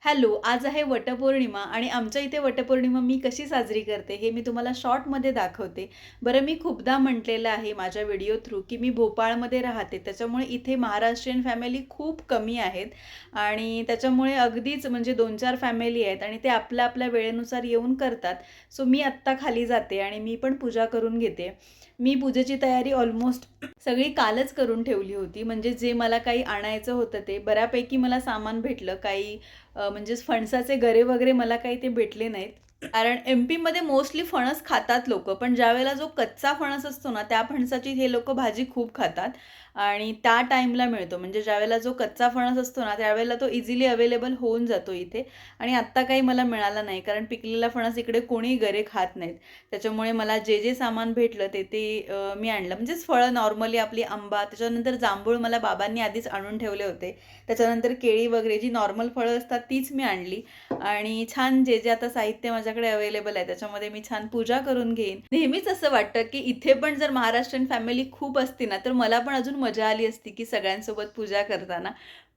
Hello, आज आहे वटपौर्णिमा आणि आमच्या इथे वटपौर्णिमा मी कशी साजरी करते हे मी तुम्हाला शॉर्टमध्ये दाखवते. बरं, मी खूपदा म्हटलेलं आहे माझ्या व्हिडिओ थ्रू की मी भोपाळमध्ये राहते. त्याच्यामुळे इथे महाराष्ट्रीयन फॅमिली खूप कमी आहेत आणि त्याच्यामुळे अगदीच म्हणजे 2-4 फॅमिली आहेत आणि ते आपल्या आपल्या वेळेनुसार येऊन करतात. सो मी आत्ता खाली जाते आणि मी पण पूजा करून घेते. मी पूजेची तयारी ऑलमोस्ट सगळी कालच करून ठेवली होती. म्हणजे जे मला काही आणायचं होतं ते बऱ्यापैकी मला सामान भेटलं. काही म्हणजे फणसाचे गरे वगैरे मला काही ते भेटले नाहीत. कारण एम-पीमध्ये मोस्टली फणस खातात लोकं, पण ज्यावेळेला जो कच्चा फणस असतो ना, त्या फणसाची हे लोकं भाजी खूप खातात आणि त्या टाईमला मिळतो. म्हणजे ज्यावेळेला जो कच्चा फणस असतो ना, त्यावेळेला तो इझिली अवेलेबल होऊन जातो इथे आणि आत्ता काही मला मिळाला नाही. कारण पिकलेला फणस इकडे कोणी गरे खात नाहीत. त्याच्यामुळे मला जे जे सामान भेटलं ते ते मी आणलं. म्हणजेच फळं नॉर्मली आपली आंबा, त्याच्यानंतर जांभूळ मला बाबांनी आधीच आणून ठेवले होते. त्याच्यानंतर केळी वगैरे जी नॉर्मल फळं असतात तीच मी आणली आणि छान जे जे आता साहित्य माझ्याकडे अवेलेबल आहे त्याच्यामध्ये मी छान पूजा करून घेईन. नेहमीच असं वाटतं की इथे पण जर महाराष्ट्रीयन फॅमिली खूप असती ना, तर मला पण अजून मजा आली असती की सगळ्यांसोबत पूजा करताना.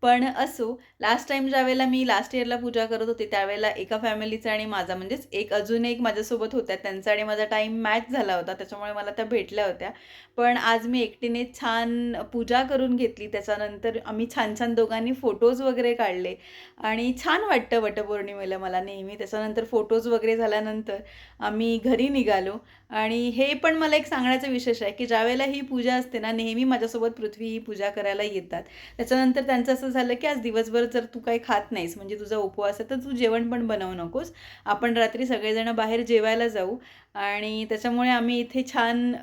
पण असो, लास्ट टाईम ज्यावेळेला मी लास्ट इयरला पूजा करत होते त्यावेळेला एका फॅमिलीचा आणि माझा म्हणजेच अजून एक माझ्यासोबत होत्या, त्यांचा आणि माझा टाईम मॅच झाला होता. त्याच्यामुळे मला त्या भेटल्या होत्या. पण आज मी एकटीने छान पूजा करून घेतली. त्याच्यानंतर आम्ही छान-छान दोघांनी फोटोज वगैरे काढले आणि छान वाटतं वटपौर्णिमेला मला नेहमी. त्याच्यानंतर फोटोज वगैरे झाल्यानंतर आम्ही घरी निघालो आणि हे पण मला एक सांगण्याचं विशेष आहे, की ज्यावेळेला ही पूजा असते ना, नेहमी माझ्यासोबत पृथ्वी ही पूजा करायला येतात. त्याच्यानंतर त्यांचं असं झालं, की आज दिवसभर जर तू काही खात नाहीस, म्हणजे तुझा उपवास आहे, तर तू जेवण पण बनवू नकोस. आपण रात्री सगळेजण बाहेर जेवायला जाऊ आणि त्याच्यामुळे आम्ही इथे छान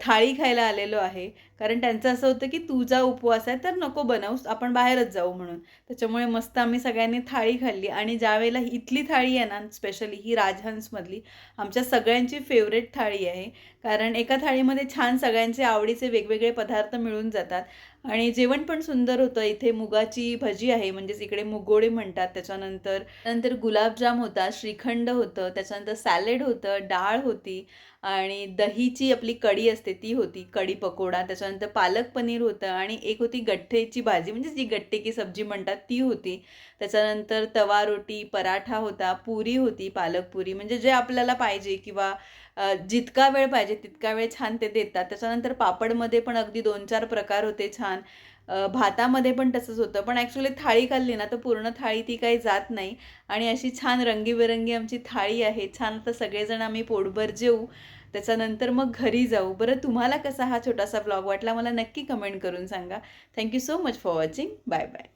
थाळी खायला आलेलो आहे. कारण त्यांचं असं होतं, की तुझा उपवास आहे तर नको बनवूस, आपण बाहेरच जाऊ म्हणून. त्याच्यामुळे मस्त आम्ही सगळ्यांनी थाळी खाल्ली आणि ज्यावेळेला इथली थाळी आहे ना, स्पेशली ही राजहंसमधली आमच्या सगळ्यांची फेवरेट थाळी आहे. कारण एका थाळीमध्ये छान सगळ्यांचे आवडीचे वेगवेगळे पदार्थ मिळून जातात आणि जेवण पण सुंदर होतं. इथे मुगाची भजी आहे, म्हणजेच इकडे मुगवडे म्हणतात. त्याच्यानंतर नंतर गुलाबजाम होता, श्रीखंड होतं, त्याच्यानंतर सॅलड होतं, डाळ होती आणि दहीची आपली कढी असते ती होती, कढी पकोडा. त्याच्यानंतर पालक पनीर होतं आणि एक होती गठ्ठेची भाजी, म्हणजे जी गट्टे की सब्जी म्हणतात ती होती. त्याच्यानंतर तवा रोटी, पराठा होता, पुरी होती, पालक पुरी. म्हणजे जे आपल्याला पाहिजे किंवा जितका वेळ पाहिजे तितका वेळ छान ते देतात. त्याच्यानंतर पापडमध्ये पण अगदी 2-4 प्रकार होते छान. भातामध्ये पण तसंच होतं. पण ॲक्च्युअली थाळी खाल्ली ना, तर पूर्ण थाळी ती काही जात नाही आणि अशी छान रंगीबेरंगी आमची थाळी आहे. छान आता सगळेजण आम्ही पोटभर जेवू. त्याच्यानंतर मग घरी जाऊ. बरं, तुम्हाला कसा हा छोटासा व्लॉग वाटला मला नक्की कमेंट करून सांगा. Thank you so much for watching. Bye bye.